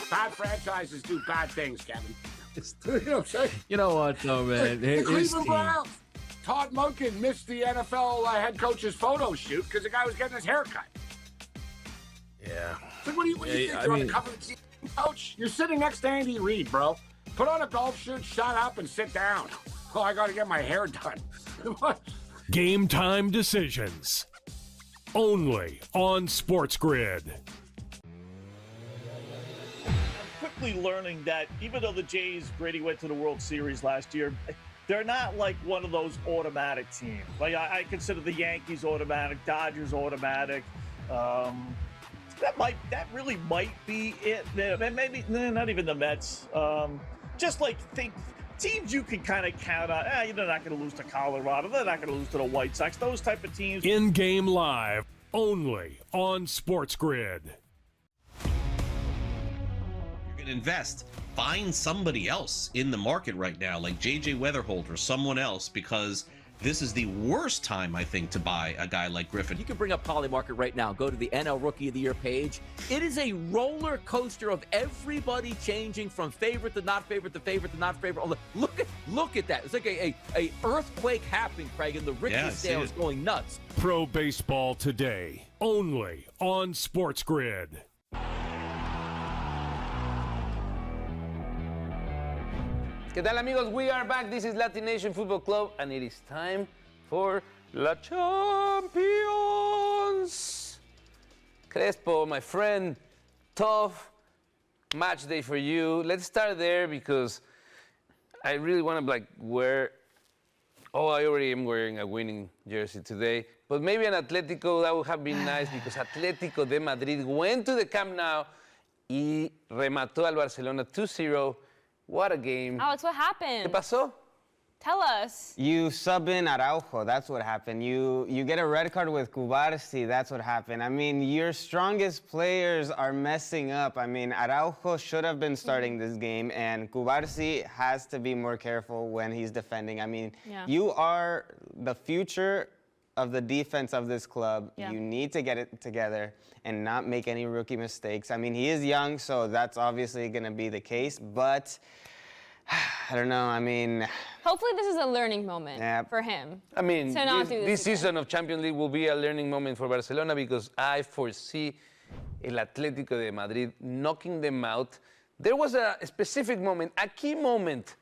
Bad franchises do bad things, Kevin. You know what I'm saying? You know what, though, man? The Cleveland Browns. Todd Monken missed the NFL head coach's photo shoot because the guy was getting his hair cut. Yeah. So what do you think? You're on the cover of the team, coach? You're sitting next to Andy Reid, bro. Put on a golf shirt, shut up, and sit down. Oh, I got to get my hair done. Game time decisions, only on SportsGrid. Quickly learning that even though the Jays, Brady went to the World Series last year, they're not like one of those automatic teams. Like I consider the Yankees automatic, Dodgers automatic. That really might be it. Maybe not even the Mets. Just like think teams you can kind of count on. They're not going to lose to Colorado. They're not going to lose to the White Sox. Those type of teams. In-game live, only on SportsGrid. And invest. Find somebody else in the market right now, like JJ Weatherholt or someone else, because this is the worst time, I think, to buy a guy like Griffin. You can bring up Polymarket right now. Go to the NL Rookie of the Year page. It is a roller coaster of everybody changing from favorite to not favorite to favorite to not favorite. Look at that. It's like a earthquake happening, Craig, and the Richter scale is going nuts. Pro Baseball Today, only on SportsGrid. ¿Qué tal, amigos? We are back. This is LatiNation Football Club, and it is time for La Champions. Crespo, my friend, tough match day for you. Let's start there because I really want to wear. Oh, I already am wearing a winning jersey today, but maybe an Atlético, that would have been nice because Atlético de Madrid went to the Camp Nou y remató al Barcelona 2-0. What a game. Alex, what happened? ¿Qué pasó? Tell us. You sub in Araujo, that's what happened. You get a red card with Cubarsi, that's what happened. I mean, your strongest players are messing up. I mean, Araujo should have been starting this game, and Cubarsi has to be more careful when he's defending. I mean, you are the future of the defense of this club. You need to get it together and not make any rookie mistakes. I mean, he is young, so that's obviously going to be the case, but I don't know. I mean, hopefully this is a learning moment for him. I mean, to not this season of Champions League will be a learning moment for Barcelona because I foresee El Atlético de Madrid knocking them out. There was a specific moment, a key moment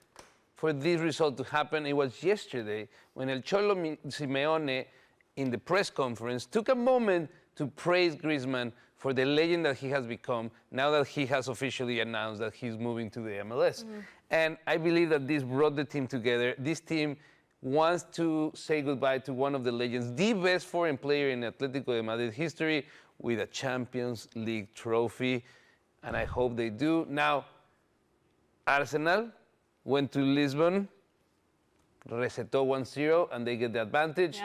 for this result to happen. It was yesterday when El Cholo Simeone in the press conference took a moment to praise Griezmann for the legend that he has become now that he has officially announced that he's moving to the MLS. And I believe that this brought the team together. This team wants to say goodbye to one of the legends, the best foreign player in Atlético de Madrid history, with a Champions League trophy, and I hope they do. Now, Arsenal went to Lisbon, resetó 1-0, and they get the advantage.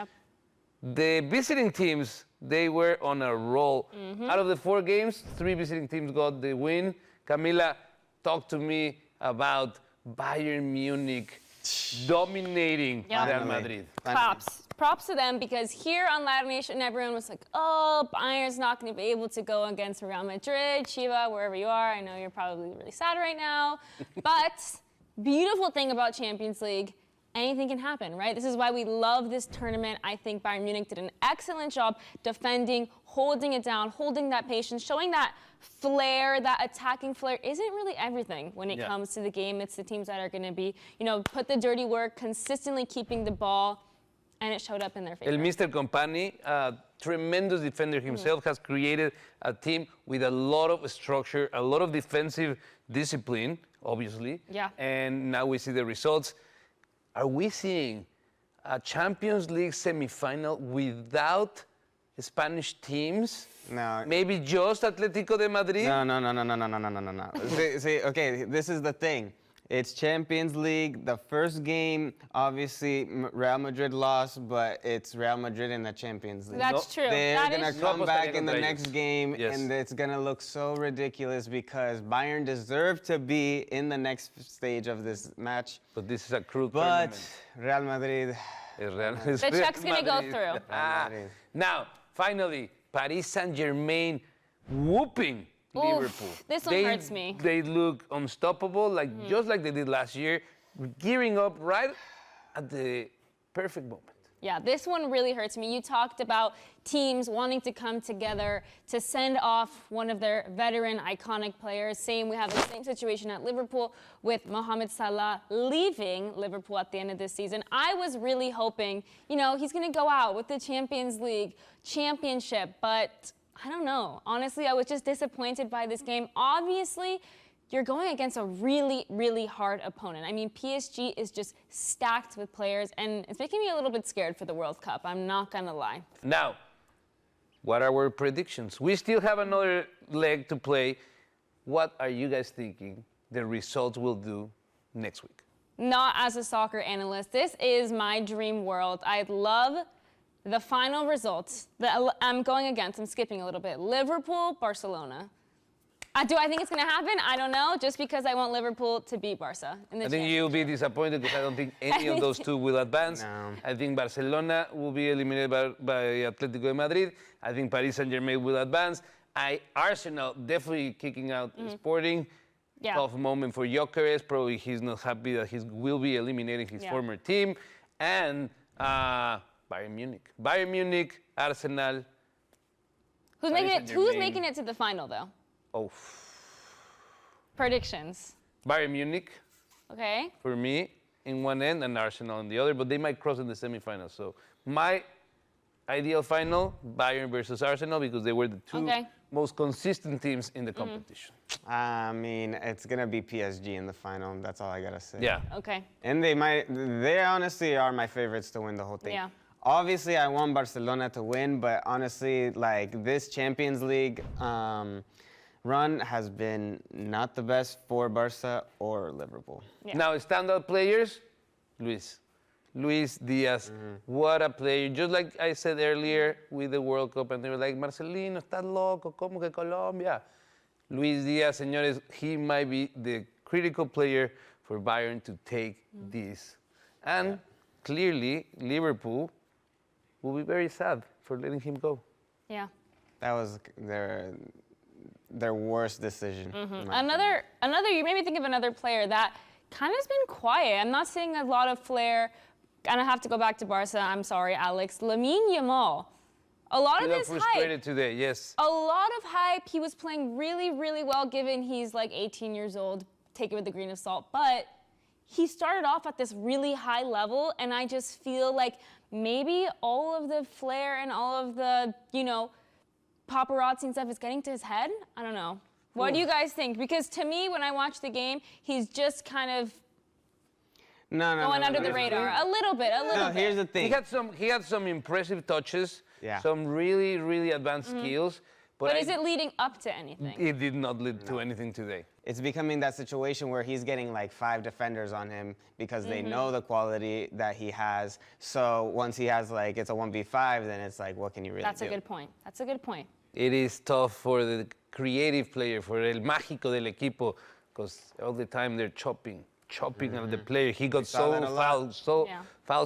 The visiting teams, they were on a roll. Out of the 4 games, 3 visiting teams got the win. Camila, talk to me about Bayern Munich dominating Real Madrid. Props to them, because here on LatiNation, everyone was like, oh, Bayern's not going to be able to go against Real Madrid, Chiva, wherever you are. I know you're probably really sad right now. But beautiful thing about Champions League, anything can happen, right? This is why we love this tournament. I think Bayern Munich did an excellent job defending, holding it down, holding that patience, showing that flair, that attacking flair isn't really everything when it comes to the game. It's the teams that are going to be, put the dirty work, consistently keeping the ball, and it showed up in their favor. El Mr. Company, a tremendous defender himself, has created a team with a lot of structure, a lot of defensive discipline, obviously. And now we see the results. Are we seeing a Champions League semifinal without Spanish teams? No. Maybe just Atlético de Madrid? No. See, okay, this is the thing. It's Champions League. The first game, obviously, Real Madrid lost, but it's Real Madrid in the Champions League. That's true. They're going to come back in the next game, and it's going to look so ridiculous because Bayern deserved to be in the next stage of this match. But this is a cruel tournament. But Real Madrid. The check's going to go through. Now, finally, Paris Saint-Germain whooping Liverpool. This one hurts me. They look unstoppable, just like they did last year, gearing up right at the perfect moment. Yeah, this one really hurts me. You talked about teams wanting to come together to send off one of their veteran, iconic players. We have the same situation at Liverpool with Mohamed Salah leaving Liverpool at the end of this season. I was really hoping, he's going to go out with the Champions League championship, but I don't know. Honestly, I was just disappointed by this game. Obviously, you're going against a really, really hard opponent. I mean, PSG is just stacked with players, and it's making me a little bit scared for the World Cup. I'm not going to lie. Now, what are our predictions? We still have another leg to play. What are you guys thinking the results will do next week? Not as a soccer analyst. This is my dream world. I'd love the final results that I'm going against. I'm skipping a little bit. Liverpool, Barcelona. Do I think it's going to happen? I don't know, just because I want Liverpool to beat Barca in the I think you'll be disappointed because I don't think any of those two will advance. No. I think Barcelona will be eliminated by Atletico de Madrid. I think Paris Saint-Germain will advance. Arsenal definitely kicking out Sporting. Yeah. Tough moment for Gyökeres. Probably he's not happy that he will be eliminating his former team. And Bayern Munich. Bayern Munich, Arsenal. Who's making it to the final, though? Oh. Predictions. Bayern Munich. Okay. For me, in one end, and Arsenal in the other, but they might cross in the semifinals. So my ideal final, Bayern versus Arsenal, because they were the two most consistent teams in the competition. I mean, it's gonna be PSG in the final. That's all I gotta say. Yeah. Okay. And they honestly are my favorites to win the whole thing. Yeah. Obviously, I want Barcelona to win, but honestly, like this Champions League run has been not the best for Barca or Liverpool. Yeah. Now, standout players, Luis Diaz. What a player. Just like I said earlier with the World Cup, and they were like, Marcelino, estás loco, ¿cómo que Colombia? Luis Diaz, señores, he might be the critical player for Bayern to take this. And clearly, Liverpool will be very sad for letting him go. Yeah. That was their worst decision. Another, you made me think of another player that kind of has been quiet. I'm not seeing a lot of flair. And I have to go back to Barca. I'm sorry, Alex. Lamine Yamal. A lot of this frustrated hype. today, yes. A lot of hype. He was playing really, really well, given he's like 18 years old. Take it with a grain of salt. But he started off at this really high level, and I just feel like maybe all of the flair and all of the, paparazzi and stuff is getting to his head. I don't know. What do you guys think? Because to me, when I watch the game, he's just kind of going under the radar a little bit. Here's the thing. He had some impressive touches, some really, really advanced skills. But is it leading up to anything? It did not lead to anything today. It's becoming that situation where he's getting like 5 defenders on him because they know the quality that he has. So once he has it's a 1v5, then it's like, what can you really do? That's a good point. That's a good point. It is tough for the creative player, for el mágico del equipo, because all the time they're chopping at the player. He got fouled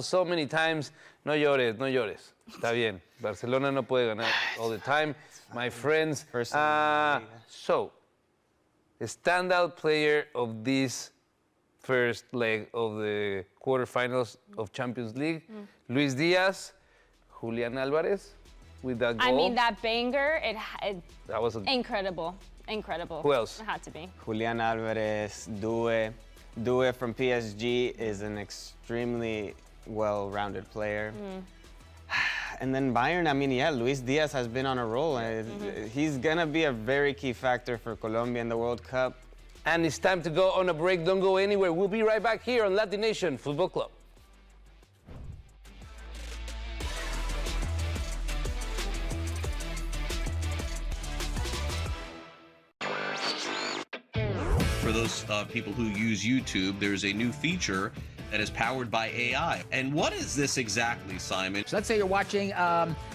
so many times. No llores. Está bien. Barcelona no puede ganar all the time. My friends. So, the standout player of this first leg of the quarterfinals of Champions League, Luis Diaz, Julian Alvarez with that goal. I mean, that banger, that was incredible. Incredible. Who else? It had to be. Julian Alvarez, Due from PSG is an extremely well-rounded player. And then Bayern, I mean, Luis Diaz has been on a roll. He's going to be a very key factor for Colombia in the World Cup. And it's time to go on a break. Don't go anywhere. We'll be right back here on LatiNation Football Club. For those people who use YouTube, there's a new feature that is powered by AI. And what is this exactly, Simon? So let's say you're watching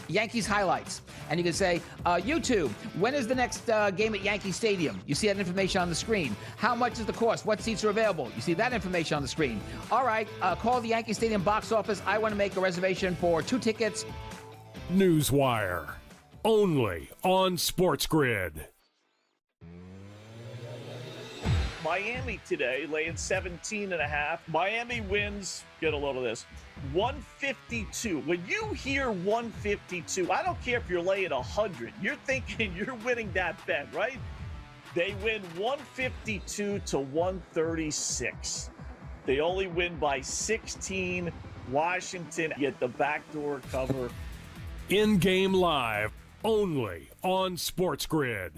Yankees highlights, and you can say, YouTube, when is the next game at Yankee Stadium? You see that information on the screen. How much is the cost? What seats are available? You see that information on the screen. All right, call the Yankee Stadium box office. I want to make a reservation for 2 tickets. Newswire, only on SportsGrid. Miami today laying 17.5. Miami wins, get a load of this, 152. When you hear 152, I don't care if you're laying 100. You're thinking you're winning that bet, right? They win 152 to 136. They only win by 16. Washington get the backdoor cover. In-game live, only on SportsGrid.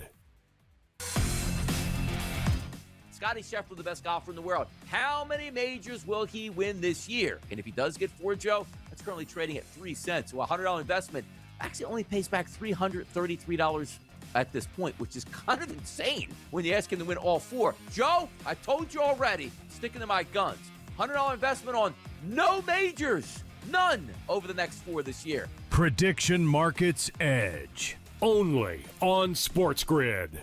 Scottie Scheffler, the best golfer in the world. How many majors will he win this year? And if he does get 4, Joe, that's currently trading at 3 cents. So a $100 investment actually only pays back $333 at this point, which is kind of insane when you ask him to win all 4. Joe, I told you already, sticking to my guns. $100 investment on no majors. None over the next 4 this year. Prediction Markets Edge, only on SportsGrid.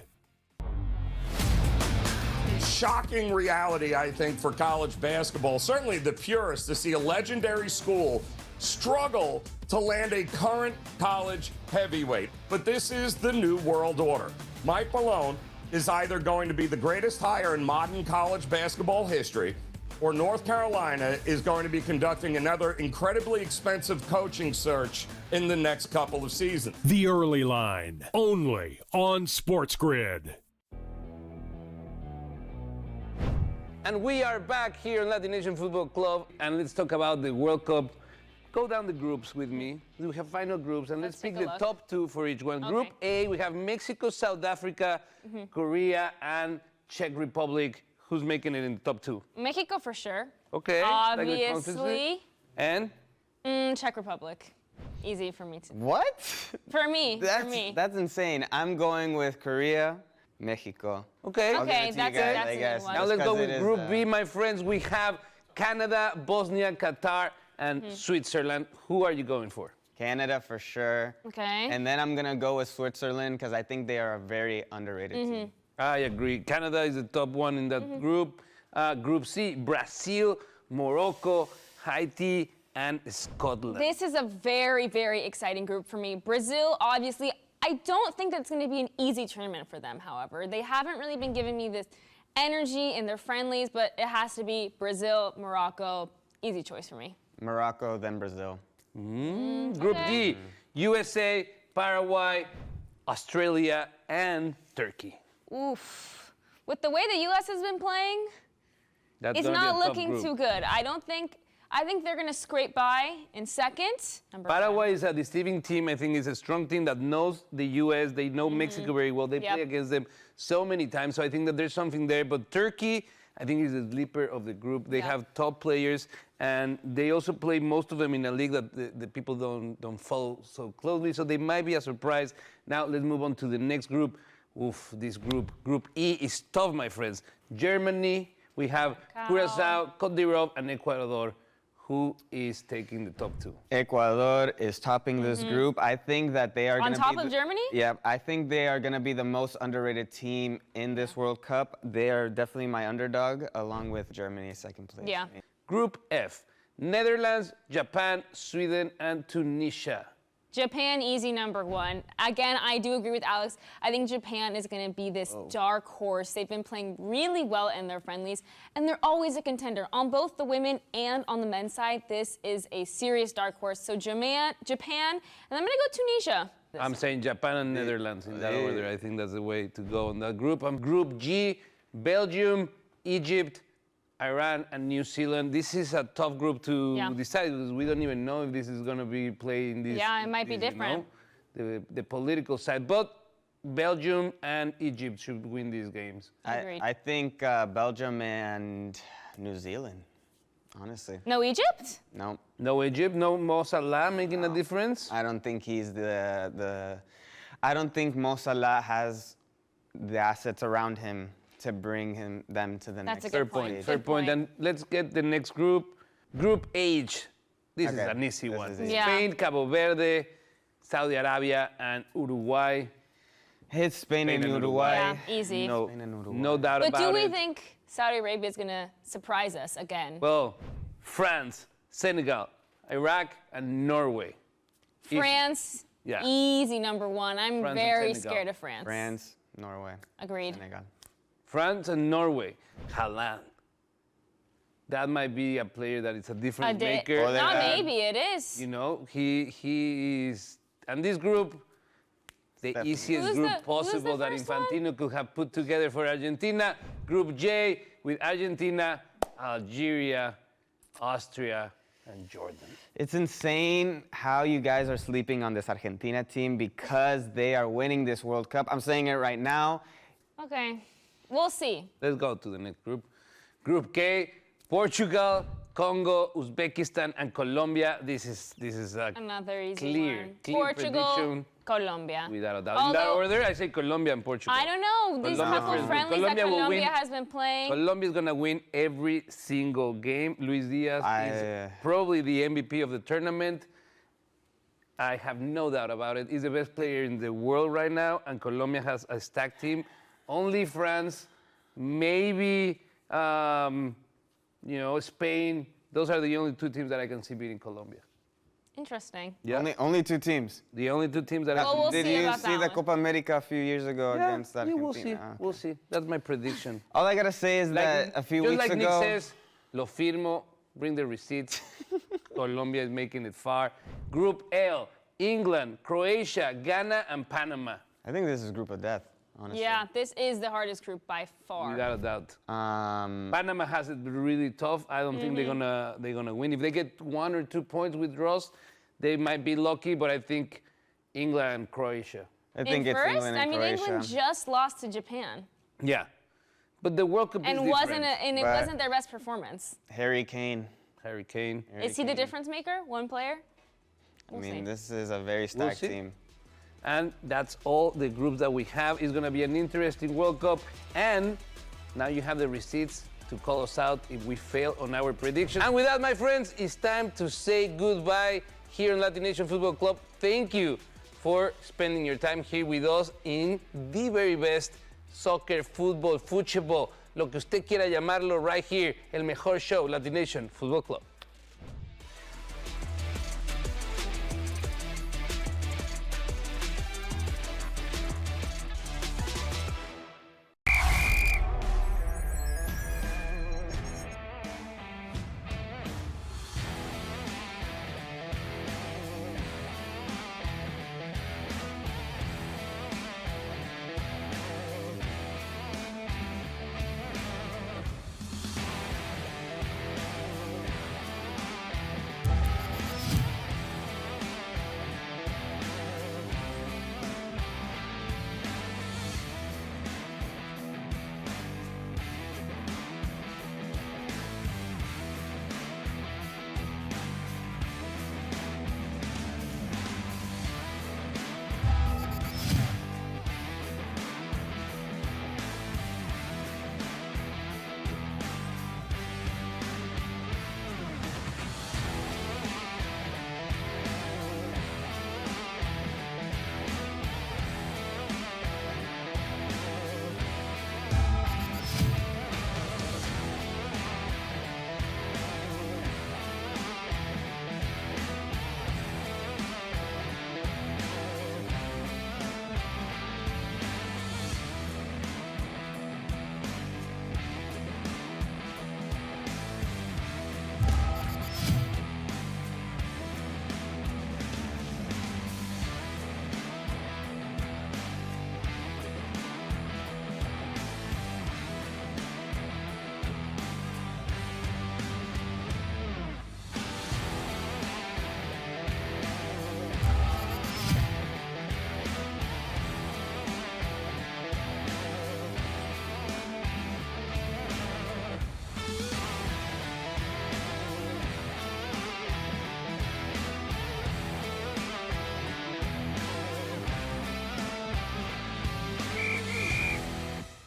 shocking reality, I think, for college basketball, certainly the purists, to see a legendary school struggle to land a current college heavyweight. But this is the new world order. Mike Malone is either going to be the greatest hire in modern college basketball history, or North Carolina is going to be conducting another incredibly expensive coaching search in the next couple of seasons. The Early Line, only on SportsGrid. And we are back here in LatiNation Football Club, and let's talk about the World Cup. Go down the groups with me. We have final groups, and let's pick the top two for each one. Okay. Group A, we have Mexico, South Africa, Korea, and Czech Republic. Who's making it in the top two? Mexico for sure. Okay. Obviously. And? Czech Republic. Easy for me too. What? For me. That's insane. I'm going with Korea, Mexico. Okay. I'll give it to that's you guys, that's I a guess. good one. Now Just let's go 'cause with it is, Group B, my friends. We have Canada, Bosnia, Qatar, and Switzerland. Who are you going for? Canada for sure. Okay. And then I'm gonna go with Switzerland because I think they are a very underrated team. I agree. Canada is the top one in that group. Group C, Brazil, Morocco, Haiti, and Scotland. This is a very, very exciting group for me. Brazil, obviously, I don't think that's going to be an easy tournament for them, however. They haven't really been giving me this energy in their friendlies, but it has to be Brazil, Morocco. Easy choice for me. Morocco, then Brazil. Group D, USA, Paraguay, Australia, and Turkey. Oof. With the way the U.S. has been playing, That's it's gonna be a not tough looking group. too good. I think they're going to scrape by in second. Paraguay is a deceiving team. I think it's a strong team that knows the U.S. They know Mexico very well. They play against them so many times. So I think that there's something there. But Turkey, I think, is the sleeper of the group. They have top players, and they also play most of them in a league that the people don't follow so closely. So they might be a surprise. Now let's move on to the next group. Oof, this group. Group E is tough, my friends. Germany, we have Curacao, Cote d'Ivoire, and Ecuador. Who is taking the top two? Ecuador is topping this group. I think that they are On going to be top of Germany? Yeah, I think they are going to be the most underrated team in this World Cup. They are definitely my underdog, along with Germany, second place. Yeah. Group F, Netherlands, Japan, Sweden, and Tunisia. Japan, easy number one. Again, I do agree with Alex. I think Japan is going to be this dark horse. They've been playing really well in their friendlies, and they're always a contender. On both the women and on the men's side, this is a serious dark horse. So Japan, and I'm going to go Tunisia. I'm saying Japan and Netherlands in that order. I think that's the way to go in that group. Group G, Belgium, Egypt, Iran, and New Zealand. This is a tough group to decide because we don't even know if this is going to be played in this. Yeah, it might be different. The political side. But Belgium and Egypt should win these games. I think Belgium and New Zealand, honestly. No Egypt? No. No Egypt? No Mo Salah making a difference? I don't think he's I don't think Mo Salah has the assets around him to bring them to the next Fair point. Fair point. And let's get the next group. Group H. This is an easy one. Spain, Cabo Verde, Saudi Arabia, and Uruguay. Hit Spain and Uruguay. Yeah, easy. No doubt but about it. do we think Saudi Arabia is going to surprise us again? Well, France, Senegal, Iraq, and Norway. France, easy number one. I'm France very and Senegal. scared of France. France, Norway. Agreed. Senegal. France and Norway. Haaland. That might be a player that is a difference maker. Not maybe, it is. You know, he is. And this group, the easiest group possible that Infantino could have put together for Argentina. Group J with Argentina, Algeria, Austria, and Jordan. It's insane how you guys are sleeping on this Argentina team because they are winning this World Cup. I'm saying it right now. Okay, we'll see. Let's go to the next group. Group K, Portugal, Congo, Uzbekistan, and Colombia. This is a another easy clear one. prediction. Portugal, Colombia. Without a doubt. In that order, I say Colombia and Portugal. I don't know. These couple of friendlies that Colombia has been playing. Colombia is going to win every single game. Luis Diaz is probably the MVP of the tournament. I have no doubt about it. He's the best player in the world right now, and Colombia has a stacked team. Only France maybe, Spain. Those are the only two teams that I can see beating Colombia. Interesting. Yeah. Only two teams. The only two teams that Well, we'll Did see you about see that the one. Copa America a few years ago against Argentina? We'll see. Ah, We'll see. That's my prediction. All I gotta say is that a few just weeks like ago. Nick says, lo firmo, bring the receipts. Colombia is making it far. Group L, England, Croatia, Ghana, and Panama. I think this is group of death, honestly. Yeah, this is the hardest group by far. Without a doubt. Panama has it really tough. I don't think they're gonna win. If they get 1 or 2 points with draws, they might be lucky. But I think England and Croatia. I think In it's first, England and Croatia. England just lost to Japan, Yeah, but the World Cup is and different. it But- wasn't their best performance. Harry Kane. Harry Kane. Is he the difference maker? One player? I mean, this is a very We'll stacked see. team. And that's all the groups that we have. It's going to be an interesting World Cup. And now you have the receipts to call us out if we fail on our predictions. And with that, my friends, it's time to say goodbye here on LatiNation Football Club. Thank you for spending your time here with us in the very best soccer, football, futbol, lo que usted quiera llamarlo, right here, el mejor show, LatiNation Football Club.